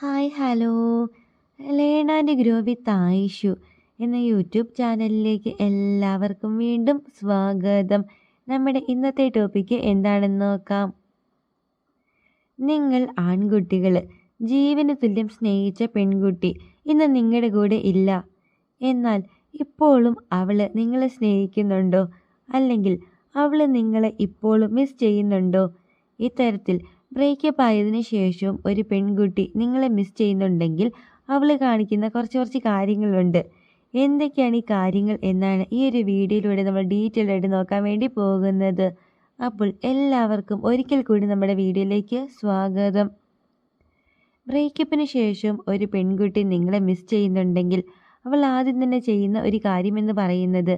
Hi hello learn and grow with Ayishu എന്ന YouTube ചാനലിലേക്ക് എല്ലാവർക്കും വീണ്ടും സ്വാഗതം. നമ്മുടെ ഇന്നത്തെ ടോപ്പിക്ക് എന്താണെന്ന് നോക്കാം. നിങ്ങൾ ആൺകുട്ടികൾ ജീവന് തുല്യം സ്നേഹിച്ച പെൺകുട്ടി ഇന്ന് നിങ്ങളുടെ കൂടെ ഇല്ല. എന്നാൽ ഇപ്പോഴും അവൾ നിങ്ങളെ സ്നേഹിക്കുന്നുണ്ടോ? അല്ലെങ്കിൽ അവൾ നിങ്ങളെ ഇപ്പോഴും മിസ് ചെയ്യുന്നുണ്ടോ? ഇത്തരത്തിൽ ബ്രേക്കപ്പ് ആയതിനു ശേഷവും ഒരു പെൺകുട്ടി നിങ്ങളെ മിസ് ചെയ്യുന്നുണ്ടെങ്കിൽ അവൾ കാണിക്കുന്ന കുറച്ച് കാര്യങ്ങളുണ്ട്. എന്തൊക്കെയാണ് ഈ കാര്യങ്ങൾ എന്നാണ് ഈ ഒരു വീഡിയോയിലൂടെ നമ്മൾ ഡീറ്റെയിൽ ആയിട്ട് നോക്കാൻ വേണ്ടി പോകുന്നത്. അപ്പോൾ എല്ലാവർക്കും ഒരിക്കൽ കൂടി നമ്മുടെ വീഡിയോയിലേക്ക് സ്വാഗതം. ബ്രേക്കപ്പിന് ശേഷം ഒരു പെൺകുട്ടി നിങ്ങളെ മിസ് ചെയ്യുന്നുണ്ടെങ്കിൽ അവൾ ആദ്യം തന്നെ ചെയ്യുന്ന ഒരു കാര്യമെന്ന് പറയുന്നത്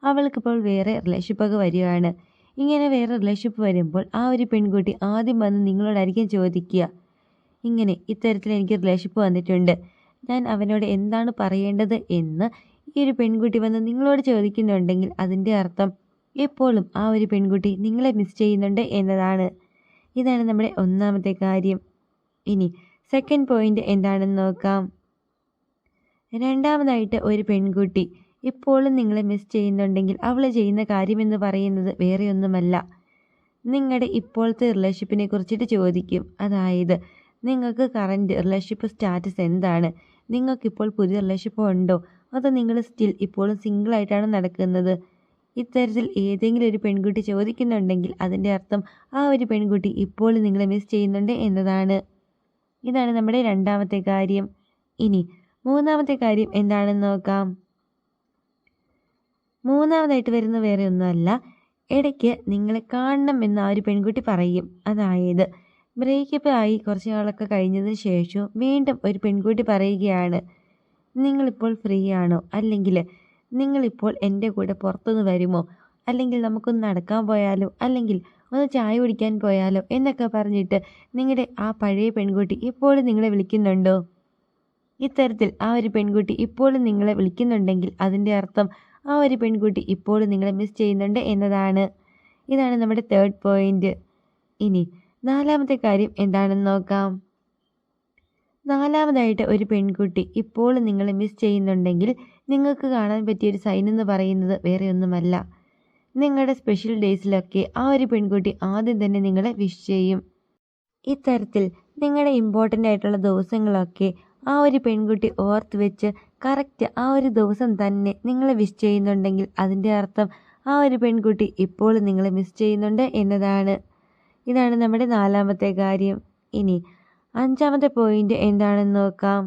അവൾക്കിപ്പോൾ വേറെ റിലേഷൻഷിപ്പൊക്കെ വരികയാണ്. ഇങ്ങനെ വേറെ റിലേഷൻഷിപ്പ് വരുമ്പോൾ ആ ഒരു പെൺകുട്ടി ആദ്യം വന്ന് നിങ്ങളോടായിരിക്കും ചോദിക്കുക, ഇങ്ങനെ ഇത്തരത്തിൽ എനിക്ക് റിലേഷൻഷിപ്പ് വന്നിട്ടുണ്ട്, ഞാൻ അവനോട് എന്താണ് പറയേണ്ടത് എന്ന് ഈ ഒരു പെൺകുട്ടി വന്ന് നിങ്ങളോട് ചോദിക്കുന്നുണ്ടെങ്കിൽ അതിൻ്റെ അർത്ഥം എപ്പോഴും ആ ഒരു പെൺകുട്ടി നിങ്ങളെ മിസ് ചെയ്യുന്നുണ്ട് എന്നതാണ്. ഇതാണ് നമ്മുടെ ഒന്നാമത്തെ കാര്യം. ഇനി സെക്കൻഡ് പോയിന്റ് എന്താണെന്ന് നോക്കാം. രണ്ടാമതായിട്ട് ഒരു പെൺകുട്ടി ഇപ്പോഴും നിങ്ങളെ മിസ് ചെയ്യുന്നുണ്ടെങ്കിൽ അവൾ ചെയ്യുന്ന കാര്യമെന്ന് പറയുന്നത് വേറെയൊന്നുമല്ല, നിങ്ങളുടെ ഇപ്പോഴത്തെ റിലേഷൻഷിപ്പിനെ കുറിച്ചിട്ട് ചോദിക്കും. അതായത് നിങ്ങൾക്ക് കറൻറ്റ് റിലേഷൻഷിപ്പ് സ്റ്റാറ്റസ് എന്താണ്, നിങ്ങൾക്കിപ്പോൾ പുതിയ റിലേഷൻഷിപ്പ് ഉണ്ടോ, അതോ നിങ്ങൾ സ്റ്റിൽ ഇപ്പോഴും സിംഗിളായിട്ടാണ് നടക്കുന്നത്? ഇത്തരത്തിൽ ഏതെങ്കിലും ഒരു പെൺകുട്ടി ചോദിക്കുന്നുണ്ടെങ്കിൽ അതിൻ്റെ അർത്ഥം ആ ഒരു പെൺകുട്ടി ഇപ്പോഴും നിങ്ങളെ മിസ് ചെയ്യുന്നുണ്ട് എന്നതാണ്. ഇതാണ് നമ്മുടെ രണ്ടാമത്തെ കാര്യം. ഇനി മൂന്നാമത്തെ കാര്യം എന്താണെന്ന് നോക്കാം. മൂന്നാമതായിട്ട് വരുന്ന വേറെ ഒന്നുമല്ല, ഇടയ്ക്ക് നിങ്ങളെ കാണണം എന്ന് ആ ഒരു പെൺകുട്ടി പറയും. അതായത് ബ്രേക്കപ്പ് ആയി കുറച്ച് നാളൊക്കെ കഴിഞ്ഞതിന് ശേഷം വീണ്ടും ഒരു പെൺകുട്ടി പറയുകയാണ്, നിങ്ങളിപ്പോൾ ഫ്രീ ആണോ, അല്ലെങ്കിൽ നിങ്ങളിപ്പോൾ എൻ്റെ കൂടെ പുറത്തുനിന്ന് വരുമോ, അല്ലെങ്കിൽ നമുക്കൊന്ന് നടക്കാൻ പോയാലോ, അല്ലെങ്കിൽ ഒന്ന് ചായ കുടിക്കാൻ പോയാലോ എന്നൊക്കെ പറഞ്ഞിട്ട് നിങ്ങളുടെ ആ പഴയ പെൺകുട്ടി ഇപ്പോഴും നിങ്ങളെ വിളിക്കുന്നുണ്ടോ? ഇത്തരത്തിൽ ആ ഒരു പെൺകുട്ടി ഇപ്പോഴും നിങ്ങളെ വിളിക്കുന്നുണ്ടെങ്കിൽ അതിൻ്റെ അർത്ഥം ആ ഒരു പെൺകുട്ടി ഇപ്പോഴും നിങ്ങളെ മിസ് ചെയ്യുന്നുണ്ട് എന്നതാണ്. ഇതാണ് നമ്മുടെ തേർഡ് പോയിന്റ്. ഇനി നാലാമത്തെ കാര്യം എന്താണെന്ന് നോക്കാം. നാലാമതായിട്ട് ഒരു പെൺകുട്ടി ഇപ്പോഴും നിങ്ങളെ മിസ് ചെയ്യുന്നുണ്ടെങ്കിൽ നിങ്ങൾക്ക് കാണാൻ പറ്റിയൊരു സൈൻ എന്ന് പറയുന്നത് വേറെ ഒന്നുമല്ല, നിങ്ങളുടെ സ്പെഷ്യൽ ഡേയ്സിലൊക്കെ ആ ഒരു പെൺകുട്ടി ആദ്യം തന്നെ നിങ്ങളെ വിഷ് ചെയ്യും. ഇത്തരത്തിൽ നിങ്ങളുടെ ഇമ്പോർട്ടൻ്റ് ആയിട്ടുള്ള ദിവസങ്ങളൊക്കെ ആ ഒരു പെൺകുട്ടി ഓർത്ത് വെച്ച് കറക്റ്റ് ആ ഒരു ദിവസം തന്നെ നിങ്ങളെ വിഷ് ചെയ്യുന്നുണ്ടെങ്കിൽ അതിൻ്റെ അർത്ഥം ആ ഒരു പെൺകുട്ടി ഇപ്പോഴും നിങ്ങളെ മിസ് ചെയ്യുന്നുണ്ട് എന്നതാണ്. ഇതാണ് നമ്മുടെ നാലാമത്തെ കാര്യം. ഇനി അഞ്ചാമത്തെ പോയിന്റ് എന്താണെന്ന് നോക്കാം.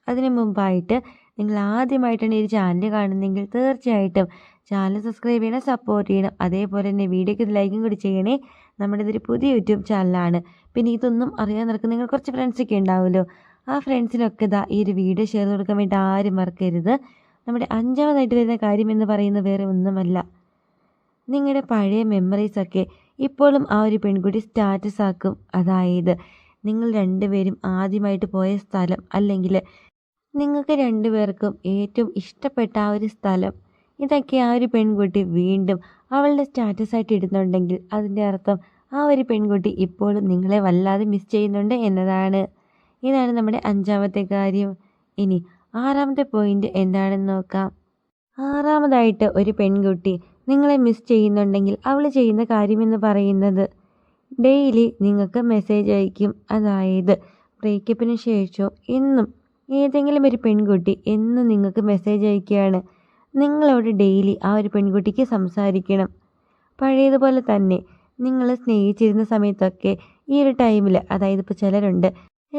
അതിനു മുമ്പായിട്ട് നിങ്ങൾ ആദ്യമായിട്ടാണ് ഈ ചാനൽ കാണുന്നതെങ്കിൽ തീർച്ചയായിട്ടും ചാനൽ സബ്സ്ക്രൈബ് ചെയ്യണം, സപ്പോർട്ട് ചെയ്യണം. അതേപോലെ തന്നെ വീഡിയോയ്ക്ക് ലൈക്കും കൂടി ചെയ്യണേ. നമ്മുടെ ഇതൊരു പുതിയ യൂട്യൂബ് ചാനലാണ്. പിന്നെ ഇതൊന്നും അറിയാൻ നടക്കുന്ന നിങ്ങൾ കുറച്ച് ഫ്രണ്ട്സൊക്കെ ഉണ്ടാവുമല്ലോ, ആ ഫ്രണ്ട്സിനൊക്കെ ഈ ഒരു വീഡിയോ ഷെയർ കൊടുക്കാൻ വേണ്ടി ആരും മറക്കരുത്. നമ്മുടെ അഞ്ചാമതായിട്ട് വരുന്ന കാര്യം എന്ന് പറയുന്നത് വേറെ ഒന്നുമല്ല, നിങ്ങളുടെ പഴയ മെമ്മറീസൊക്കെ ഇപ്പോഴും ആ ഒരു പെൺകുട്ടി സ്റ്റാറ്റസ് ആക്കും. അതായത് നിങ്ങൾ രണ്ടുപേരും ആദ്യമായിട്ട് പോയ സ്ഥലം, അല്ലെങ്കിൽ നിങ്ങൾക്ക് രണ്ടുപേർക്കും ഏറ്റവും ഇഷ്ടപ്പെട്ട ആ ഒരു സ്ഥലം, ഇതൊക്കെ ആ ഒരു പെൺകുട്ടി വീണ്ടും അവളുടെ സ്റ്റാറ്റസ് ആയിട്ട് ഇടുന്നുണ്ടെങ്കിൽ അതിൻ്റെ അർത്ഥം ആ ഒരു പെൺകുട്ടി ഇപ്പോഴും നിങ്ങളെ വല്ലാതെ മിസ് ചെയ്യുന്നുണ്ട് എന്നതാണ്. ഇതാണ് നമ്മുടെ അഞ്ചാമത്തെ കാര്യം. ഇനി ആറാമത്തെ പോയിന്റ് എന്താണെന്ന് നോക്കാം. ആറാമതായിട്ട് ഒരു പെൺകുട്ടി നിങ്ങളെ മിസ് ചെയ്യുന്നുണ്ടെങ്കിൽ അവൾ ചെയ്യുന്ന കാര്യമെന്ന് പറയുന്നത് ഡെയിലി നിങ്ങൾക്ക് മെസ്സേജ് അയക്കും. അതായത് ബ്രേക്കപ്പിന് ശേഷം എന്നും ഏതെങ്കിലും ഒരു പെൺകുട്ടി എന്നും നിങ്ങൾക്ക് മെസ്സേജ് അയക്കുകയാണ്. നിങ്ങളോട് ഡെയിലി ആ ഒരു പെൺകുട്ടിക്ക് സംസാരിക്കണം. പഴയതുപോലെ തന്നെ നിങ്ങൾ സ്നേഹിച്ചിരുന്ന സമയത്തൊക്കെ ഈ ഒരു ടൈമിൽ, അതായത് ഇപ്പോൾ ചിലരുണ്ട്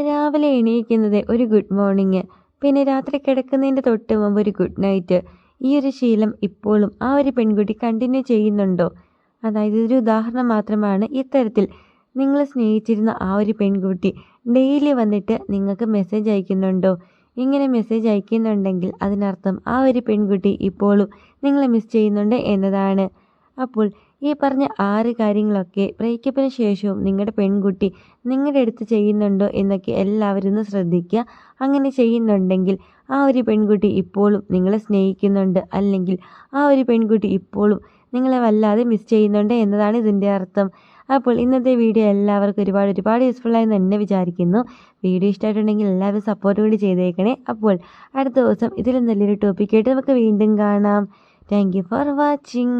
രാവിലെ എണീക്കുന്നത് ഒരു ഗുഡ് മോർണിംഗ്, പിന്നെ രാത്രി കിടക്കുന്നതിൻ്റെ തൊട്ട് മുമ്പ് ഒരു ഗുഡ് നൈറ്റ്. ഈ ഒരു ശീലം ഇപ്പോഴും ആ ഒരു പെൺകുട്ടി കണ്ടിന്യൂ ചെയ്യുന്നുണ്ടോ? അതായത് ഇതൊരു ഉദാഹരണം മാത്രമാണ്. ഇത്തരത്തിൽ നിങ്ങൾ സ്നേഹിച്ചിരുന്ന ആ ഒരു പെൺകുട്ടി ഡെയിലി വന്നിട്ട് നിങ്ങൾക്ക് മെസ്സേജ് അയക്കുന്നുണ്ടോ? ഇങ്ങനെ മെസ്സേജ് അയക്കുന്നുണ്ടെങ്കിൽ അതിനർത്ഥം ആ ഒരു പെൺകുട്ടി ഇപ്പോഴും നിങ്ങളെ മിസ് ചെയ്യുന്നുണ്ട് എന്നതാണ്. അപ്പോൾ ഈ പറഞ്ഞ 6 കാര്യങ്ങളൊക്കെ ബ്രേക്കപ്പിന് ശേഷവും നിങ്ങളുടെ പെൺകുട്ടി നിങ്ങളുടെ അടുത്ത് ചെയ്യുന്നുണ്ടോ എന്നൊക്കെ എല്ലാവരും ഒന്ന് ശ്രദ്ധിക്കുക. അങ്ങനെ ചെയ്യുന്നുണ്ടെങ്കിൽ ആ ഒരു പെൺകുട്ടി ഇപ്പോഴും നിങ്ങളെ സ്നേഹിക്കുന്നുണ്ട്, അല്ലെങ്കിൽ ആ ഒരു പെൺകുട്ടി ഇപ്പോഴും നിങ്ങളെ വല്ലാതെ മിസ് ചെയ്യുന്നുണ്ട് എന്നതാണ് ഇതിൻ്റെ അർത്ഥം. അപ്പോൾ ഇന്നത്തെ വീഡിയോ എല്ലാവർക്കും ഒരുപാട് യൂസ്ഫുള്ളായി തന്നെ വിചാരിക്കുന്നു. വീഡിയോ ഇഷ്ടമായിട്ടുണ്ടെങ്കിൽ എല്ലാവരും സപ്പോർട്ട് കൂടി ചെയ്തേക്കണേ. അപ്പോൾ അടുത്ത ദിവസം ഇതിലും നല്ലൊരു ടോപ്പിക്കായിട്ട് നമുക്ക് വീണ്ടും കാണാം. Thank you for watching.